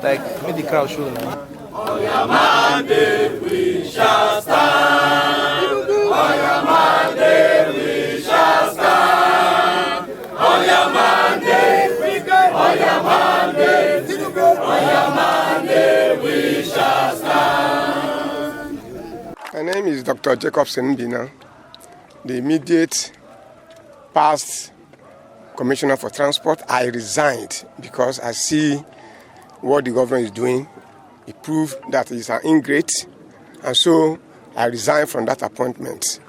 Like, make the crowd show now. On your mandate we shall stand. On your mandate we shall stand. On your mandate, on your mandate, on your mandate we shall stand. My name is Dr. Jacob Senbina, the immediate past Commissioner for Transport. I resigned because I see what the government is doing. It proved that he's an ingrate, and so I resigned from that appointment.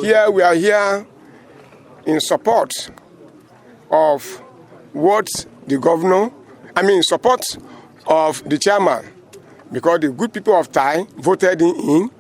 Here we are here in support of what the governor, in support of the chairman, because the good people of Tai voted him in,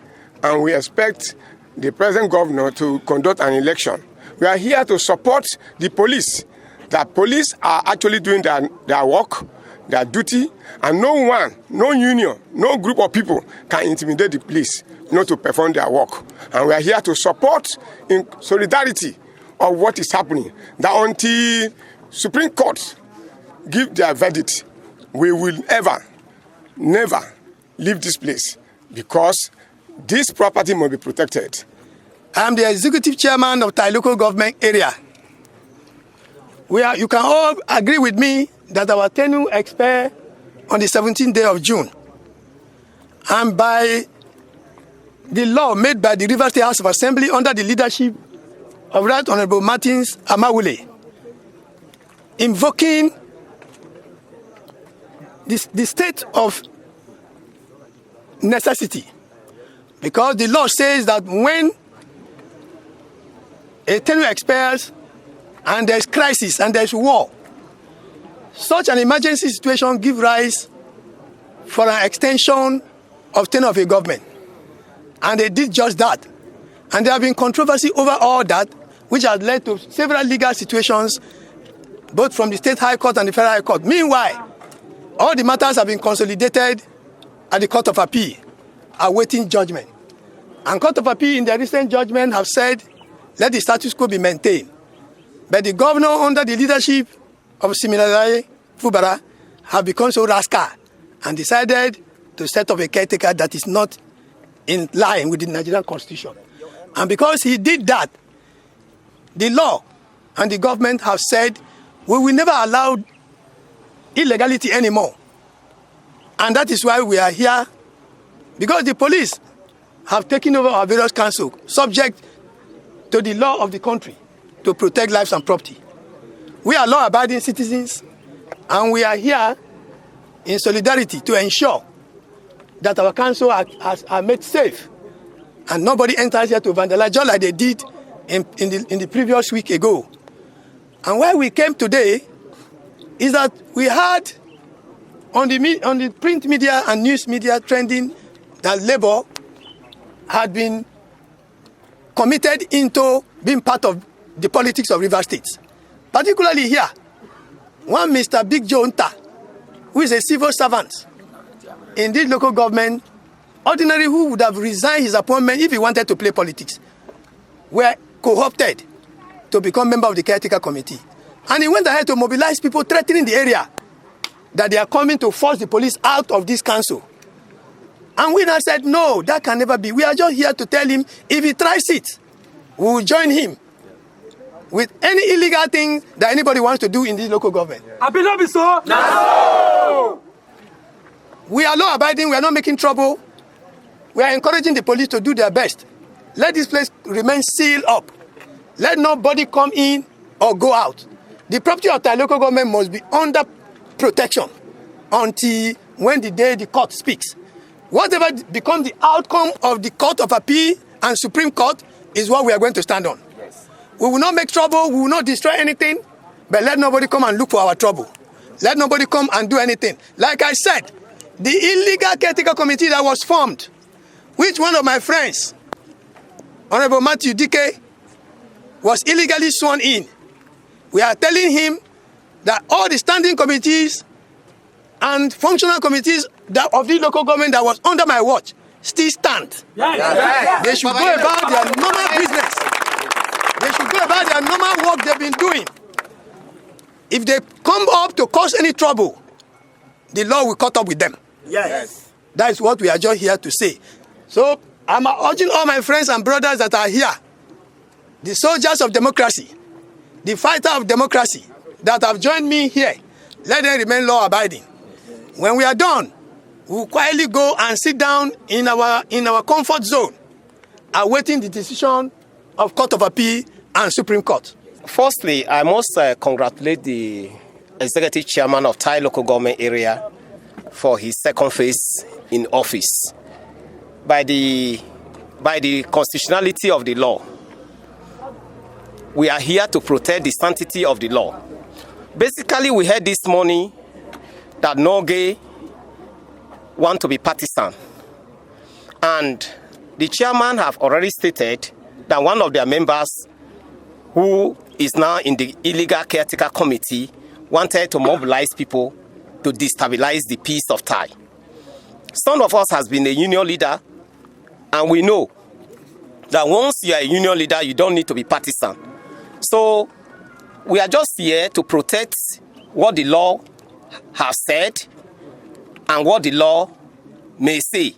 and we expect the present governor to conduct an election. We are here to support the police. The police are actually doing their work, their duty, and no one, no union, no group of people can intimidate the police not to perform their work. And we are here to support in solidarity of what is happening. That until Supreme Court give their verdict, we will never leave this place, because this property must be protected. I'm the executive chairman of Tai local government area. You can all agree with me that our tenure expires on the 17th day of June. And by the law made by the River State House of Assembly under the leadership of Right Honorable Martins Amawule, invoking the state of necessity, because the law says that when a tenure expires and there's crisis and there's war, such an emergency situation gives rise for an extension of tenure of a government. And they did just that. And there have been controversy over all that, which has led to several legal situations, both from the State High Court and the Federal High Court. Meanwhile, all the matters have been consolidated at the Court of Appeal, awaiting judgment. And Court of Appeal in their recent judgment have said, let the status quo be maintained. But the governor, under the leadership of Siminalayi Fubara, have become so rascal and decided to set up a caretaker that is not in line with the Nigerian Constitution. And because he did that, the law and the government have said, we will never allow illegality anymore. And that is why we are here, because the police have taken over our various councils, subject to the law of the country, to protect lives and property. We are law-abiding citizens, and we are here in solidarity to ensure that our council are made safe, and nobody enters here to vandalize, just like they did in the previous week ago. And why we came today is that we had on the print media and news media trending that Labour had been committed into being part of the politics of River State. Particularly here, one Mr. Big Joe Nta, who is a civil servant in this local government, ordinarily who would have resigned his appointment if he wanted to play politics, were co-opted to become member of the caretaker committee. And he went ahead to mobilize people threatening the area that they are coming to force the police out of this council. And we now said, no, that can never be. We are just here to tell him, if he tries it, we will join him with any illegal thing that anybody wants to do in this local government. Peterobi, so? No! We are law-abiding, we are not making trouble. We are encouraging the police to do their best. Let this place remain sealed up. Let nobody come in or go out. The property of the local government must be under protection until when the day the court speaks. Whatever becomes the outcome of the Court of Appeal and Supreme Court is what we are going to stand on. Yes. We will not make trouble, we will not destroy anything, but let nobody come and look for our trouble. Let nobody come and do anything. Like I said, the illegal caretaker committee that was formed, which one of my friends, Honorable Matthew Dike, was illegally sworn in. We are telling him that all the standing committees and functional committees of the local government that was under my watch still stand. Yes. They should go about their normal business. They should go about their normal work they've been doing. If they come up to cause any trouble, the law will cut up with them. Yes. That is what we are just here to say. So I'm urging all my friends and brothers that are here, the soldiers of democracy, the fighter of democracy that have joined me here, let them remain law-abiding. When we are done, we will quietly go and sit down in our comfort zone, awaiting the decision of Court of Appeal and Supreme Court. Firstly, I must congratulate the Executive Chairman of Thai Local Government Area for his second phase in office. By the constitutionality of the law, we are here to protect the sanctity of the law. Basically, we heard this morning that Norgay want to be partisan. And the chairman have already stated that one of their members, who is now in the illegal caretaker committee, wanted to mobilize people to destabilize the peace of Thai. Some of us has been a union leader, and we know that once you are a union leader, you don't need to be partisan. So we are just here to protect what the law has said and what the law may say.